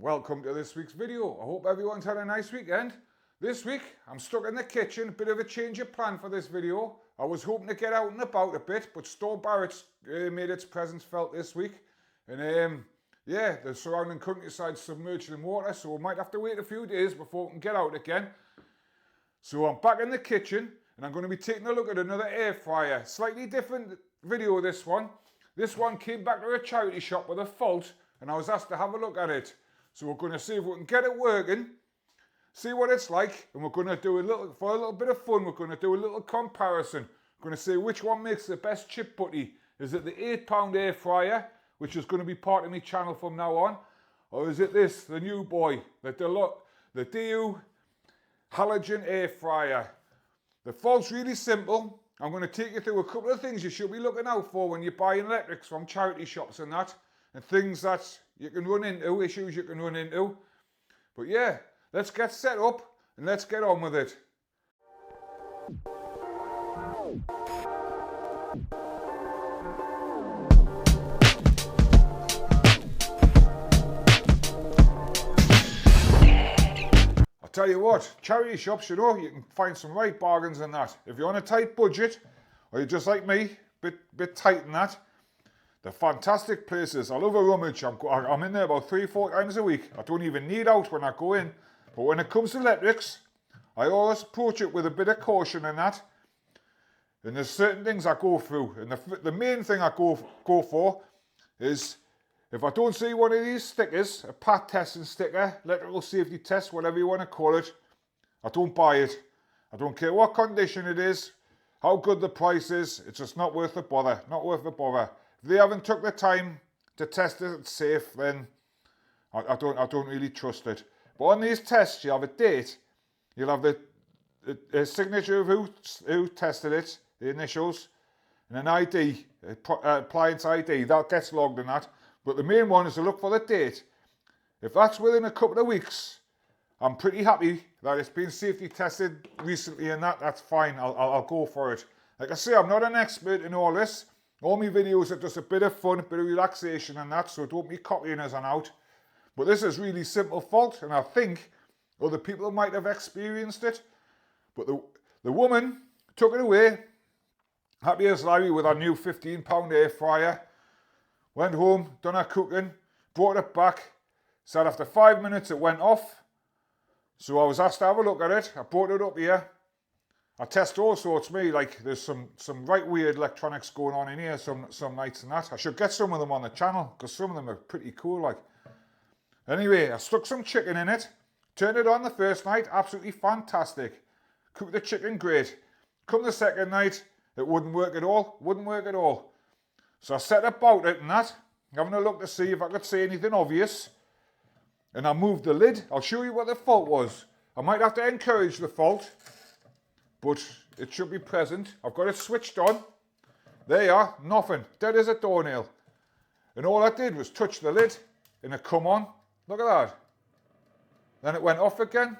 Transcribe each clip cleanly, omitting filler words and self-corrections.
Welcome to this week's video. I hope everyone's had a nice weekend. This week I'm stuck in the kitchen, bit of a change of plan for this video. I was hoping to get out and about a bit, but Store Barrett's made its presence felt this week. And yeah, the surrounding countryside's submerged in water, so we might have to wait a few days before we can get out again. So I'm back in the kitchen and I'm going to be taking a look at another air fryer. Slightly different video this one. This one came back to a charity shop with a fault and I was asked to have a look at it. So we're going to see if we can get it working, see what it's like, and we're going to do for a little bit of fun, we're going to do a little comparison. We're going to see which one makes the best chip butty. Is it the 8-pound air fryer, which is going to be part of my channel from now on, or is it this, the new boy, the DU halogen air fryer? The fault's really simple. I'm going to take you through a couple of things you should be looking out for when you're buying electrics from charity shops and that, and things that you can run into, issues you can run into. But yeah, let's get set up and let's get on with it. I'll tell you what, charity shops, you know, you can find some right bargains in that. If you're on a tight budget, or you're just like me, bit tight in that, they're fantastic places. I love a rummage. I'm in there about 3-4 times a week. I don't even need out when I go in. But when it comes to electrics, I always approach it with a bit of caution in that. And there's certain things I go through. And the main thing I go for is, if I don't see one of these stickers, a PAT testing sticker, electrical safety test, whatever you want to call it, I don't buy it. I don't care what condition it is, how good the price is, it's just not worth the bother. Not worth the bother. If they haven't took the time to test it it's safe, then I don't really trust it. But on these tests, you have a date, you'll have the signature of who tested it, the initials, and an ID, appliance ID, that gets logged in that. But the main one is to look for the date. If that's within a couple of weeks, I'm pretty happy that it's been safety tested recently, and that's fine, I'll go for it. Like I say, I'm not an expert in all this. All my videos are just a bit of fun, a bit of relaxation and that, so don't be copying us on out. But this is really simple fault, and I think other people might have experienced it. But the woman took it away, happy as Larry with our new 15-pound air fryer. Went home, done her cooking, brought it back. Said after 5 minutes it went off. So I was asked to have a look at it. I brought it up here. I test all sorts, me, like there's some right weird electronics going on in here some nights and that. I should get some of them on the channel, because some of them are pretty cool, like. Anyway, I stuck some chicken in it, turned it on the first night, absolutely fantastic. Cooked the chicken great. Come the second night, it wouldn't work at all, So I set about it and that, having a look to see if I could see anything obvious. And I moved the lid. I'll show you what the fault was. I might have to encourage the fault, but it should be present. I've got it switched on. There you are, nothing, dead as a doornail. And all I did was touch the lid and it come on. Look at that. Then it went off again.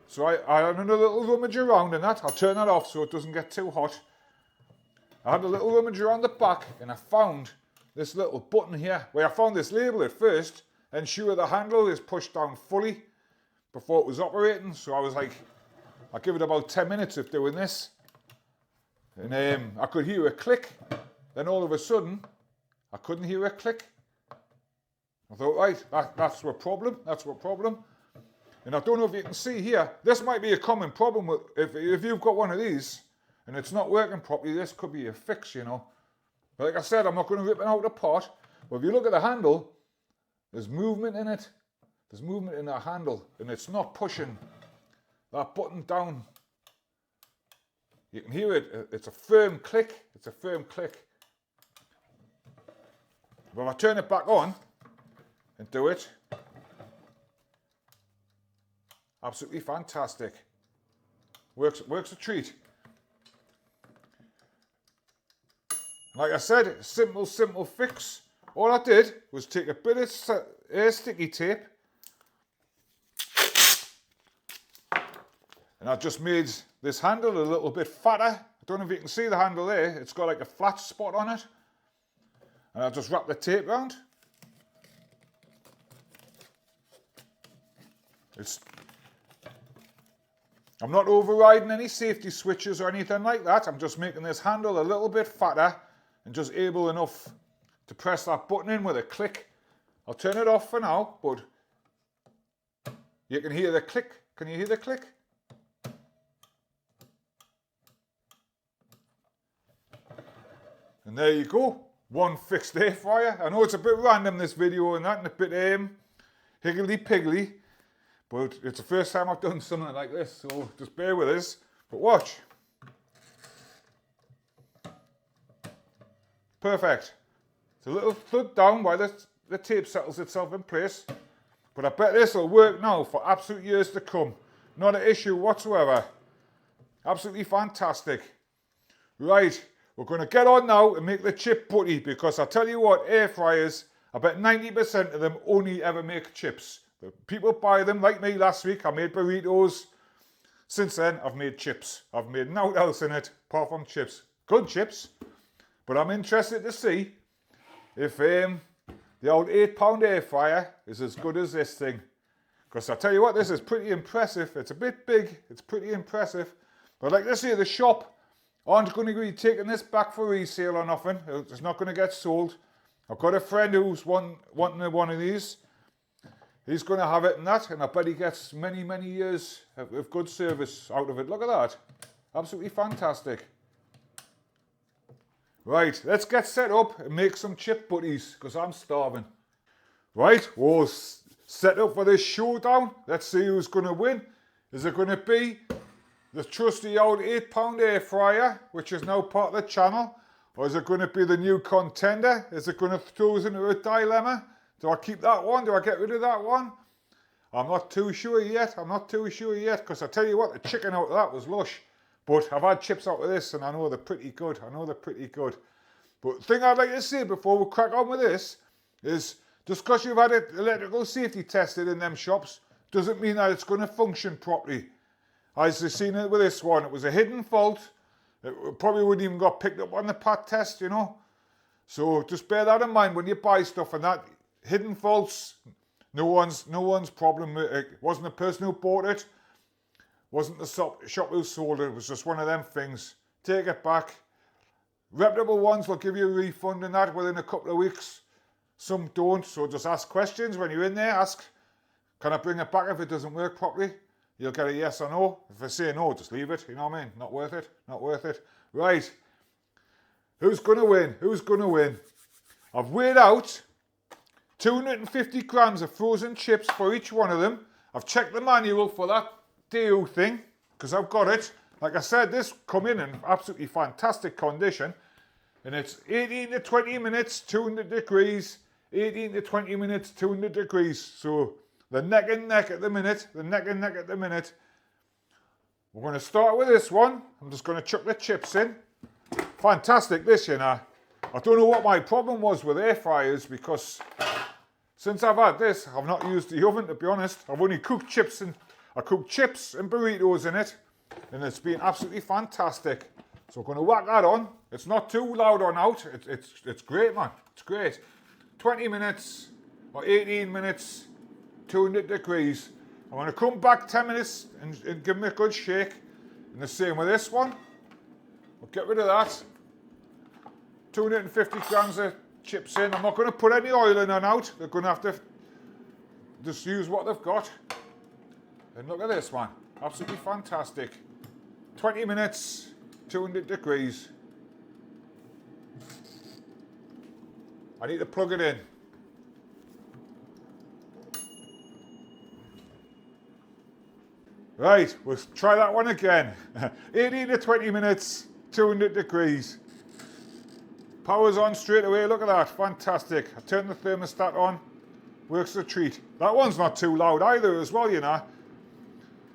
So I had another little rummage around in that. I'll turn that off so it doesn't get too hot. I had a little rummage around the back and I found this little button here, where I found this label at first, ensure the handle is pushed down fully before it was operating. So I was like, I'll give it about 10 minutes of doing this. And I could hear a click. Then all of a sudden, I couldn't hear a click. I thought, right, that's what problem. And I don't know if you can see here, this might be a common problem with, if you've got one of these and it's not working properly, this could be a fix, you know. But like I said, I'm not going to rip it out apart. But if you look at the handle, there's movement in it. There's movement in that handle, and it's not pushing that button down. You can hear it, it's a firm click, But if I turn it back on and do it, absolutely fantastic. Works a treat. Like I said, simple fix. All I did was take a bit of sticky tape and I just made this handle a little bit fatter. I don't know if you can see the handle there. It's got like a flat spot on it. And I just wrap the tape around. I'm not overriding any safety switches or anything like that. I'm just making this handle a little bit fatter and just able enough to press that button in with a click. I'll turn it off for now, but you can hear the click. Can you hear the click? And there you go. One fixed air fryer. I know it's a bit random, this video and that, and a bit higgledy-piggledy. But it's the first time I've done something like this, so just bear with us. But watch. Perfect. It's a little thud down while the tape settles itself in place. But I bet this will work now for absolute years to come. Not an issue whatsoever. Absolutely fantastic. Right, we're going to get on now and make the chip butty, because I tell you what, air fryers, I bet 90% of them only ever make chips. People buy them, like me last week. I made burritos. Since then, I've made chips. I've made nothing else in it apart from chips. Good chips. But I'm interested to see if the old £8 air fryer is as good as this thing. Because I tell you what, this is pretty impressive. It's a bit big. It's pretty impressive. But like this here, the shop aren't going to be taking this back for resale or nothing. It's not going to get sold. I've got a friend who's wanting one of these. He's going to have it and that, and I bet he gets many, many years of good service out of it. Look at that. Absolutely fantastic. Right, let's get set up and make some chip butties, because I'm starving. Right, we'll set up for this showdown. Let's see who's going to win. Is it going to be the trusty old £8 air fryer, which is now part of the channel? Or is it going to be the new contender? Is it going to throw us into a dilemma? Do I keep that one? Do I get rid of that one? I'm not too sure yet. I'm not too sure yet, because I tell you what, the chicken out of that was lush. But I've had chips out of this and I know they're pretty good. I know they're pretty good. But the thing I'd like to say before we crack on with this is, just because you've had it electrical safety tested in them shops doesn't mean that it's going to function properly. As you've seen it with this one, it was a hidden fault. It probably wouldn't even got picked up on the pat test, you know. So just bear that in mind when you buy stuff and that. Hidden faults, no one's problem. It wasn't the person who bought it, wasn't the shop who sold it. It was just one of them things. Take it back. Reputable ones will give you a refund and that within a couple of weeks. Some don't, so just ask questions when you're in there. Ask, can I bring it back if it doesn't work properly? You'll get a yes or no. If I say no, just leave it. You know what I mean? Not worth it. Not worth it. Right. Who's going to win? Who's going to win? I've weighed out 250 grams of frozen chips for each one of them. I've checked the manual for that DO thing, because I've got it. Like I said, this come in absolutely fantastic condition. And it's 18 to 20 minutes, 200 degrees. 18 to 20 minutes, 200 degrees. So they're neck and neck at the minute. They're neck and neck at the minute. We're going to start with this one. I'm just going to chuck the chips in. Fantastic, this, you know. I don't know what my problem was with air fryers, because since I've had this, I've not used the oven, to be honest. I've only cooked chips, and I cooked chips and burritos in it, and it's been absolutely fantastic. So I'm going to whack that on. It's not too loud or out. It's great, man. It's great. 20 minutes or 18 minutes, 200 degrees. I'm going to come back 10 minutes and give them a good shake. And the same with this one. We'll get rid of that. 250 grams of chips in. I'm not going to put any oil in and out. They're going to have to just use what they've got. And look at this, man. Absolutely fantastic. 20 minutes, 200 degrees. I need to plug it in. Right, we'll try that one again. 18 to 20 minutes, 200 degrees. Power's on straight away, look at that, fantastic. I turned the thermostat on, works a treat. That one's not too loud either as well, you know.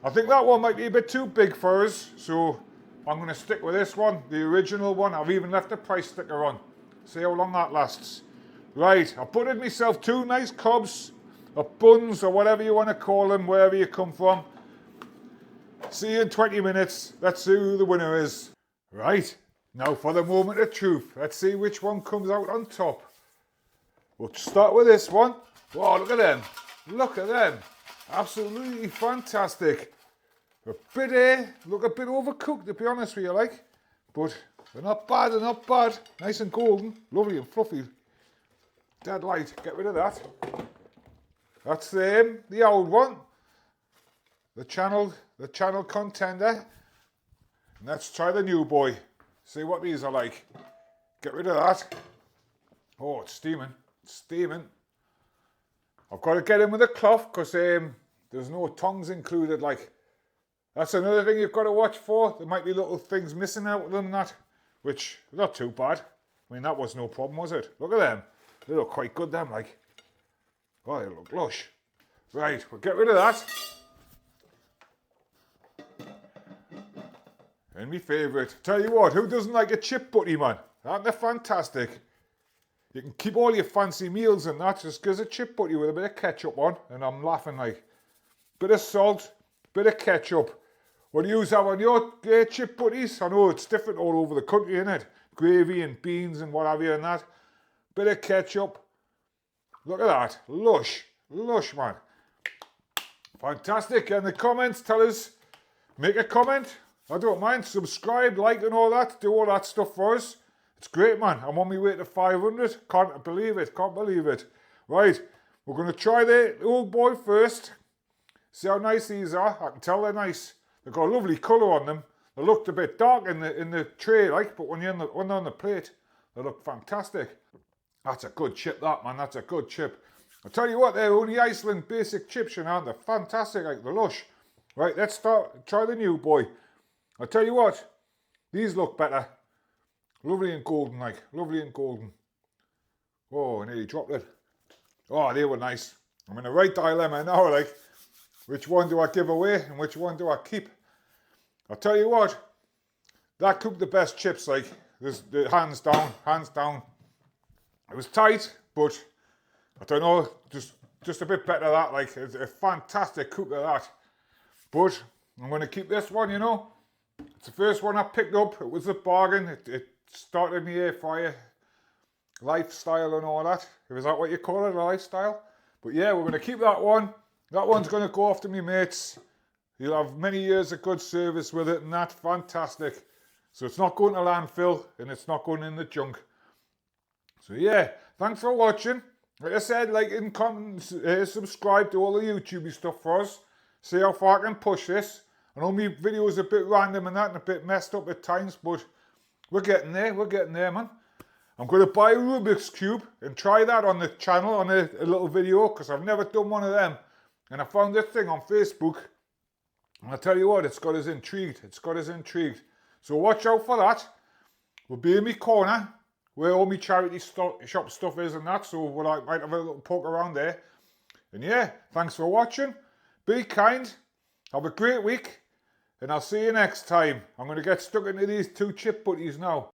I think that one might be a bit too big for us, so I'm going to stick with this one, the original one. I've even left the price sticker on. See how long that lasts. Right, I buttered myself 2 nice cobs, or buns, or whatever you want to call them, wherever you come from. See you in 20 minutes. Let's see who the winner is. Right, now for the moment of truth. Let's see which one comes out on top. We'll start with this one. Wow, look at them. Look at them. Absolutely fantastic. Look a bit overcooked to be honest with you, like. But they're not bad, they're not bad. Nice and golden, lovely and fluffy. Dead light, get rid of that. That's the old one. The channel contender. And let's try the new boy. See what these are like. Get rid of that. Oh, it's steaming. It's steaming. I've got to get in with a cloth because there's no tongs included. Like, that's another thing you've got to watch for. There might be little things missing out of them and that, which not too bad. I mean, that was no problem, was it? Look at them. They look quite good, them, like. Oh, they look lush. Right, we'll get rid of that. And my favourite. Tell you what, who doesn't like a chip butty, man? Aren't they fantastic? You can keep all your fancy meals and that, just gives a chip butty with a bit of ketchup on, and I'm laughing like. Bit of salt, bit of ketchup. What do you have on your chip butties? I know it's different all over the country, isn't it? Gravy and beans and what have you and that. Bit of ketchup. Look at that. Lush. Lush, man. Fantastic. And the comments tell us, make a comment. I don't mind. Subscribe, like and all that. Do all that stuff for us. It's great, man. I'm on my way to 500. Can't believe it. Can't believe it. Right. We're going to try the old boy first. See how nice these are. I can tell they're nice. They've got a lovely colour on them. They looked a bit dark in the tray, like, but when they're on the plate, they look fantastic. That's a good chip, that, man. That's a good chip. I'll tell you what, they're only Iceland basic chips, you know. They're fantastic, like, they're lush. Right, let's try the new boy. I'll tell you what, these look better. Lovely and golden, like, lovely and golden. Oh, I nearly dropped it. Oh, they were nice. I'm in a right dilemma now, like, which one do I give away and which one do I keep? I'll tell you what, that cooked the best chips, like, hands down, hands down. It was tight, but I don't know, just a bit better that, like, it's a fantastic cook of that. But I'm going to keep this one, you know. It's the first one I picked up. It was a bargain. It started in the air fryer lifestyle and all that. Is that what you call it, a lifestyle? But yeah, we're going to keep that one. That one's going to go off to me mates. You'll have many years of good service with it and that. Fantastic. So it's not going to landfill and it's not going in the junk. So yeah, thanks for watching. Like I said, like and comment, subscribe to all the YouTube stuff for us. See how far I can push this. I know my videos are a bit random and that and a bit messed up at times, but we're getting there, man. I'm going to buy a Rubik's Cube and try that on the channel on a little video because I've never done one of them. And I found this thing on Facebook. And I tell you what, it's got us intrigued. It's got us intrigued. So watch out for that. We'll be in my corner where all my charity shop stuff is and that. So I might have a little poke around there. And yeah, thanks for watching. Be kind. Have a great week. And I'll see you next time. I'm going to get stuck into these two chip butties now.